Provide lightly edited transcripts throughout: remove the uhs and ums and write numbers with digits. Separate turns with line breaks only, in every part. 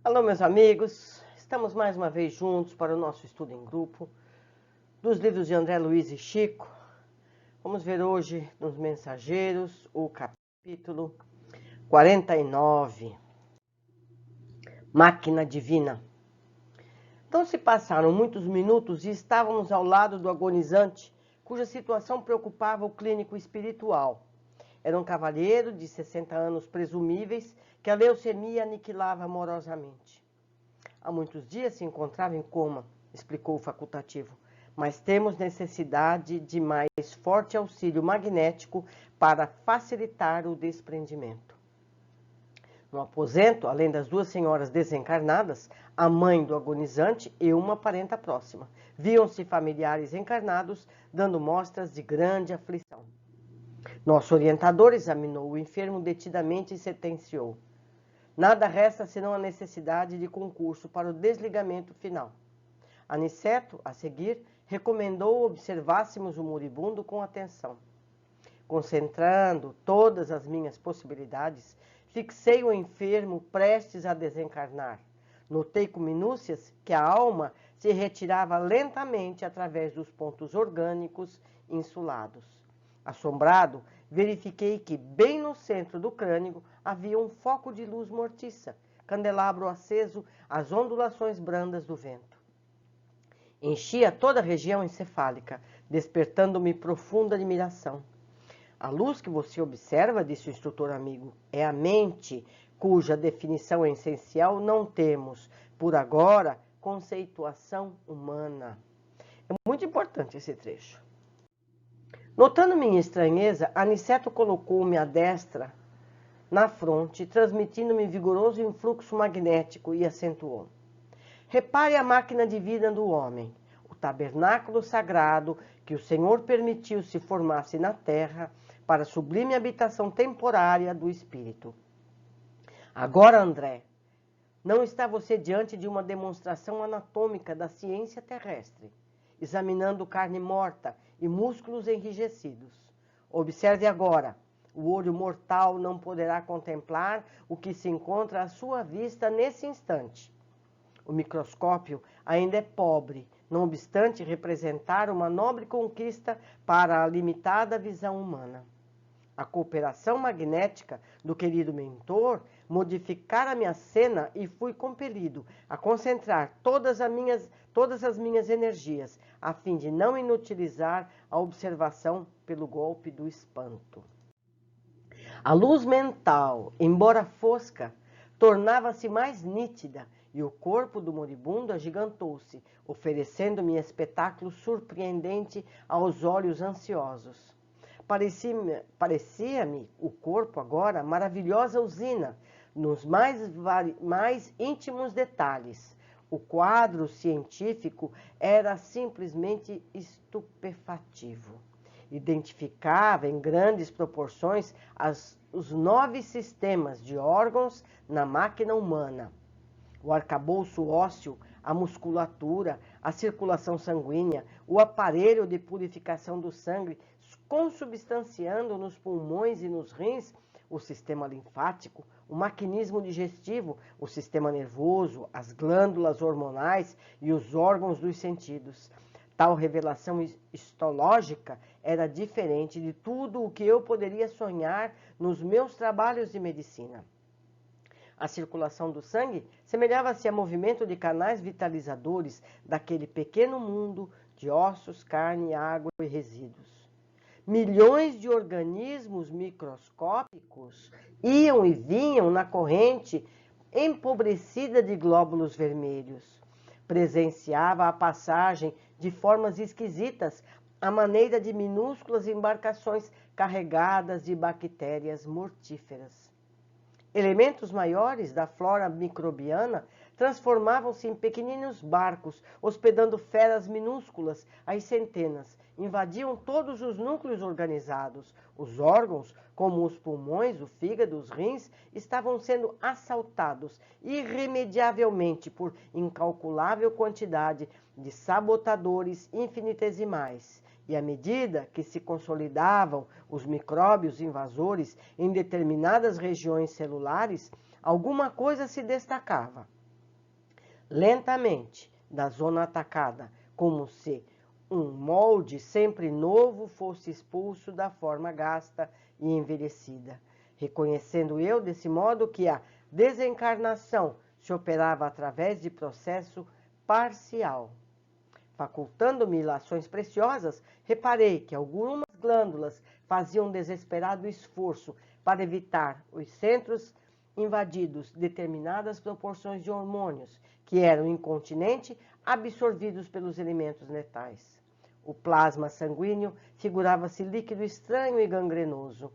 Alô, meus amigos, estamos mais uma vez juntos para o nosso estudo em grupo dos livros de André Luiz e Chico. Vamos ver hoje nos Mensageiros o capítulo 49, Máquina Divina. Então se passaram muitos minutos e estávamos ao lado do agonizante, cuja situação preocupava o clínico espiritual. Era um cavalheiro de 60 anos presumíveis que a leucemia aniquilava amorosamente. Há muitos dias se encontrava em coma, explicou o facultativo, mas temos necessidade de mais forte auxílio magnético para facilitar o desprendimento. No aposento, além das duas senhoras desencarnadas, a mãe do agonizante e uma parenta próxima, viam-se familiares encarnados dando mostras de grande aflição. Nosso orientador examinou o enfermo detidamente e sentenciou: nada resta senão a necessidade de concurso para o desligamento final. Aniceto, a seguir, recomendou observássemos o moribundo com atenção. Concentrando todas as minhas possibilidades, fixei o enfermo prestes a desencarnar. Notei com minúcias que a alma se retirava lentamente através dos pontos orgânicos insulados. Assombrado, verifiquei que, bem no centro do crânio, havia um foco de luz mortiça, candelabro aceso às ondulações brandas do vento. Enchia toda a região encefálica, despertando-me profunda admiração. A luz que você observa, disse o instrutor amigo, é a mente, cuja definição essencial não temos, por agora, conceituação humana. É muito importante esse trecho. Notando minha estranheza, Aniceto colocou-me à destra na fronte, transmitindo-me vigoroso influxo magnético e acentuou: repare a máquina divina do homem, o tabernáculo sagrado que o Senhor permitiu se formasse na terra para a sublime habitação temporária do espírito. Agora, André, não está você diante de uma demonstração anatômica da ciência terrestre, examinando carne morta e músculos enrijecidos. Observe agora, o olho mortal não poderá contemplar o que se encontra à sua vista nesse instante. O microscópio ainda é pobre, não obstante representar uma nobre conquista para a limitada visão humana. A cooperação magnética do querido mentor modificara-me a cena e fui compelido a concentrar todas as minhas energias, a fim de não inutilizar a observação pelo golpe do espanto. A luz mental, embora fosca, tornava-se mais nítida e o corpo do moribundo agigantou-se, oferecendo-me espetáculo surpreendente aos olhos ansiosos. Parecia-me o corpo agora maravilhosa usina, nos mais íntimos detalhes. O quadro científico era simplesmente estupefativo. Identificava em grandes proporções os 9 sistemas de órgãos na máquina humana. O arcabouço ósseo, a musculatura, a circulação sanguínea, o aparelho de purificação do sangue, consubstanciando nos pulmões e nos rins o sistema linfático, o maquinismo digestivo, o sistema nervoso, as glândulas hormonais e os órgãos dos sentidos. Tal revelação histológica era diferente de tudo o que eu poderia sonhar nos meus trabalhos de medicina. A circulação do sangue semelhava-se a movimento de canais vitalizadores daquele pequeno mundo de ossos, carne, água e resíduos. Milhões de organismos microscópicos iam e vinham na corrente empobrecida de glóbulos vermelhos. Presenciava a passagem de formas esquisitas à maneira de minúsculas embarcações carregadas de bactérias mortíferas. Elementos maiores da flora microbiana transformavam-se em pequeninos barcos, hospedando feras minúsculas às centenas. Invadiam todos os núcleos organizados. Os órgãos, como os pulmões, o fígado, os rins, estavam sendo assaltados irremediavelmente por incalculável quantidade de sabotadores infinitesimais. E à medida que se consolidavam os micróbios invasores em determinadas regiões celulares, alguma coisa se destacava. lentamente, da zona atacada, como se um molde sempre novo fosse expulso da forma gasta e envelhecida, reconhecendo eu desse modo que a desencarnação se operava através de processo parcial. Facultando-me ilações preciosas, reparei que algumas glândulas faziam desesperado esforço para evitar os centros invadidos determinadas proporções de hormônios, que eram incontinenti absorvidos pelos elementos letais. O plasma sanguíneo figurava-se líquido estranho e gangrenoso.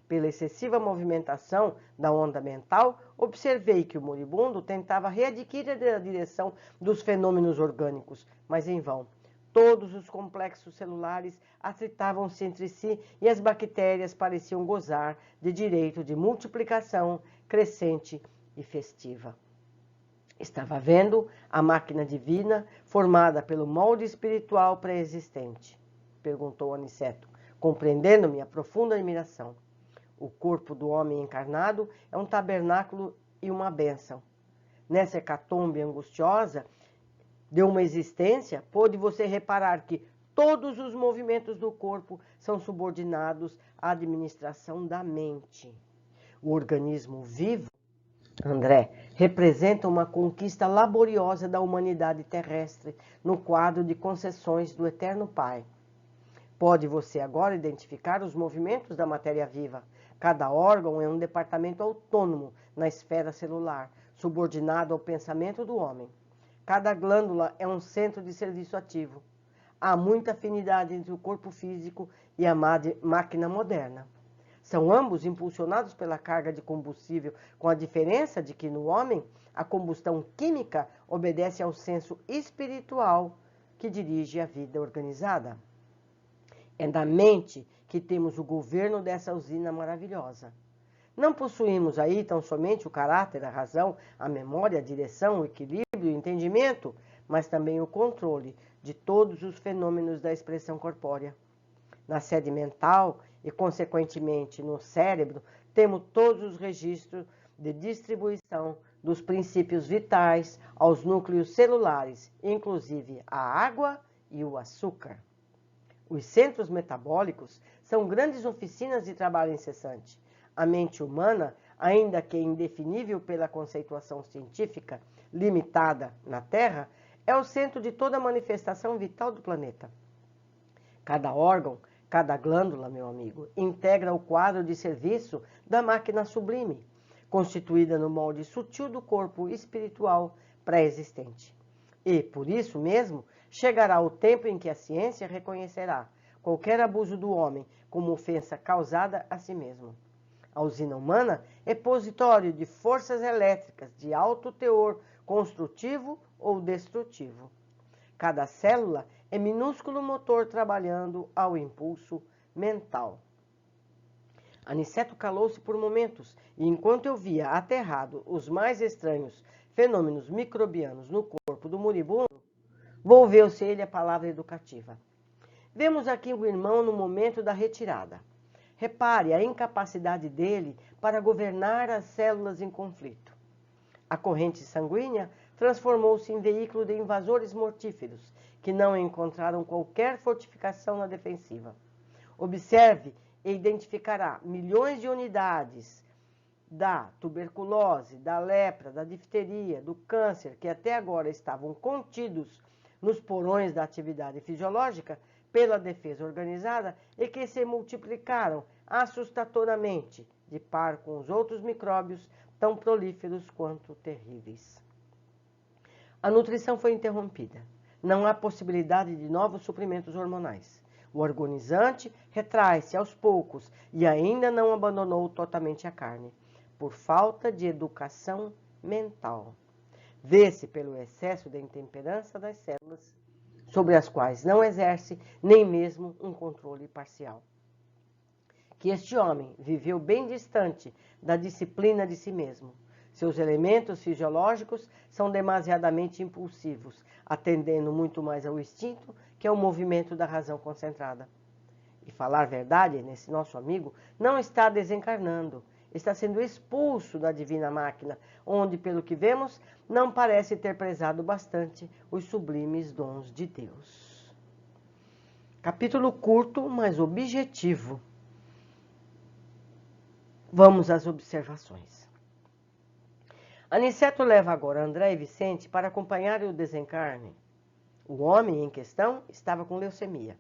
Pela excessiva movimentação da onda mental, observei que o moribundo tentava readquirir a direção dos fenômenos orgânicos, mas em vão. Todos os complexos celulares atritavam-se entre si e as bactérias pareciam gozar de direito de multiplicação crescente e festiva. Estava vendo a máquina divina formada pelo molde espiritual pré-existente? Perguntou Aniceto, compreendendo minha profunda admiração. O corpo do homem encarnado é um tabernáculo e uma bênção. Nessa hecatombe angustiosa de uma existência, pôde você reparar que todos os movimentos do corpo são subordinados à administração da mente. O organismo vivo, André, representa uma conquista laboriosa da humanidade terrestre no quadro de concessões do Eterno Pai. Pode você agora identificar os movimentos da matéria viva. Cada órgão é um departamento autônomo na esfera celular, subordinado ao pensamento do homem. Cada glândula é um centro de serviço ativo. Há muita afinidade entre o corpo físico e a máquina moderna. São ambos impulsionados pela carga de combustível, com a diferença de que no homem a combustão química obedece ao senso espiritual que dirige a vida organizada. É na mente que temos o governo dessa usina maravilhosa. Não possuímos aí tão somente o caráter, a razão, a memória, a direção, o equilíbrio, o entendimento, mas também o controle de todos os fenômenos da expressão corpórea. Na sede mental e, consequentemente, no cérebro, temos todos os registros de distribuição dos princípios vitais aos núcleos celulares, inclusive a água e o açúcar. Os centros metabólicos são grandes oficinas de trabalho incessante. A mente humana, ainda que indefinível pela conceituação científica limitada na Terra, é o centro de toda a manifestação vital do planeta. Cada órgão, cada glândula, meu amigo, integra o quadro de serviço da máquina sublime, constituída no molde sutil do corpo espiritual pré-existente. E, por isso mesmo, chegará o tempo em que a ciência reconhecerá qualquer abuso do homem como ofensa causada a si mesmo. A usina humana é repositório de forças elétricas de alto teor construtivo ou destrutivo. Cada célula é minúsculo motor trabalhando ao impulso mental. Aniceto calou-se por momentos e, enquanto eu via aterrado os mais estranhos fenômenos microbianos no corpo do moribundo, volveu-se ele à palavra educativa. Vemos aqui o irmão no momento da retirada. Repare a incapacidade dele para governar as células em conflito. A corrente sanguínea transformou-se em veículo de invasores mortíferos, que não encontraram qualquer fortificação na defensiva. Observe e identificará milhões de unidades da tuberculose, da lepra, da difteria, do câncer, que até agora estavam contidos nos porões da atividade fisiológica pela defesa organizada e que se multiplicaram assustadoramente, de par com os outros micróbios tão prolíferos quanto terríveis. A nutrição foi interrompida. Não há possibilidade de novos suprimentos hormonais. O agonizante retrai-se aos poucos e ainda não abandonou totalmente a carne, por falta de educação mental. Vê-se pelo excesso de intemperança das células, sobre as quais não exerce nem mesmo um controle parcial. Que este homem viveu bem distante da disciplina de si mesmo. Seus elementos fisiológicos são demasiadamente impulsivos, atendendo muito mais ao instinto que ao movimento da razão concentrada. E falar verdade, nesse nosso amigo, não está desencarnando. está sendo expulso da divina máquina, onde, pelo que vemos, não parece ter prezado bastante os sublimes dons de Deus. Capítulo curto, mas objetivo. Vamos às observações. Aniceto leva agora André e Vicente para acompanhar o desencarne. O homem em questão estava com leucemia.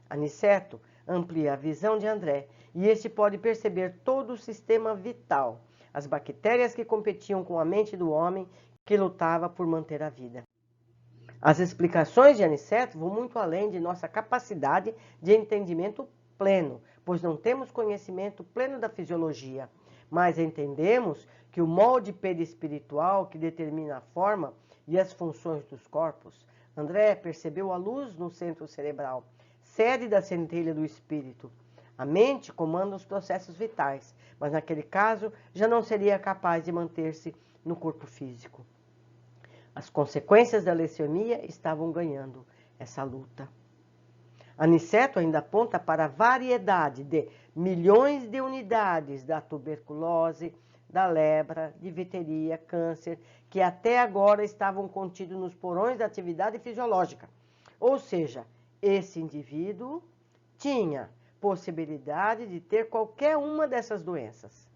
Aniceto amplia a visão de André e este pode perceber todo o sistema vital, as bactérias que competiam com a mente do homem que lutava por manter a vida. As explicações de Aniceto vão muito além de nossa capacidade de entendimento pleno, pois não temos conhecimento pleno da fisiologia, mas entendemos que o molde perispiritual que determina a forma e as funções dos corpos. André percebeu a luz no centro cerebral, sede da centelha do espírito. A mente comanda os processos vitais, mas naquele caso já não seria capaz de manter-se no corpo físico. As consequências da leucemia estavam ganhando essa luta. Aniceto ainda aponta para a variedade de milhões de unidades da tuberculose, da lepra, difteria, câncer, que até agora estavam contidos nos porões da atividade fisiológica. Ou seja, esse indivíduo tinha possibilidade de ter qualquer uma dessas doenças.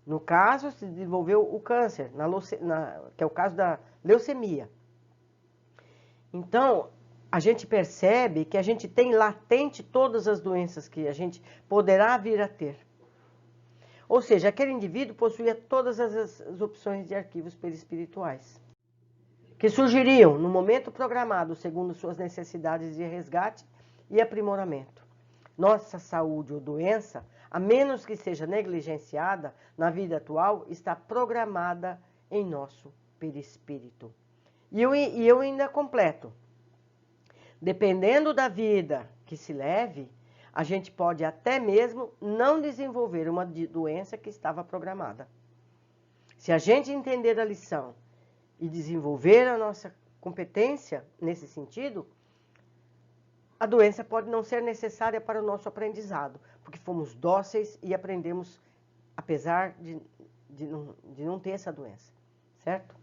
No caso, se desenvolveu o câncer, que é o caso da leucemia. Então, a gente percebe que a gente tem latente todas as doenças que a gente poderá vir a ter. Ou seja, aquele indivíduo possuía todas as opções de arquivos perispirituais, que surgiriam no momento programado segundo suas necessidades de resgate e aprimoramento. Nossa saúde ou doença, a menos que seja negligenciada na vida atual, está programada em nosso perispírito. E eu ainda completo. Dependendo da vida que se leve, a gente pode até mesmo não desenvolver uma doença que estava programada. Se a gente entender a lição e desenvolver a nossa competência nesse sentido, a doença pode não ser necessária para o nosso aprendizado, porque fomos dóceis e aprendemos, apesar de não ter essa doença, certo?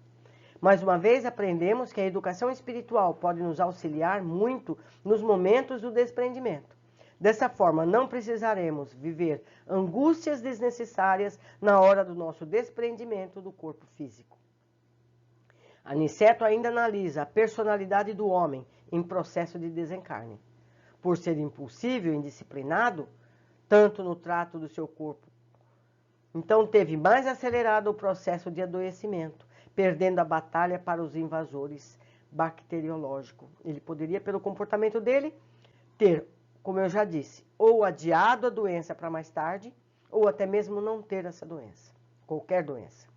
Mais uma vez, aprendemos que a educação espiritual pode nos auxiliar muito nos momentos do desprendimento. Dessa forma, não precisaremos viver angústias desnecessárias na hora do nosso desprendimento do corpo físico. Aniceto ainda analisa a personalidade do homem em processo de desencarne. Por ser impulsivo e indisciplinado, tanto no trato do seu corpo, então teve mais acelerado o processo de adoecimento, perdendo a batalha para os invasores bacteriológicos. Ele poderia, pelo comportamento dele, ter, como eu já disse, ou adiado a doença para mais tarde, ou até mesmo não ter essa doença, qualquer doença.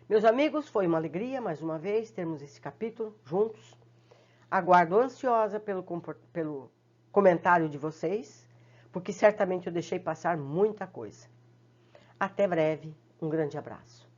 Meus amigos, foi uma alegria, mais uma vez, termos esse capítulo juntos. Aguardo ansiosa pelo comentário de vocês, porque certamente eu deixei passar muita coisa. Até breve, um grande abraço.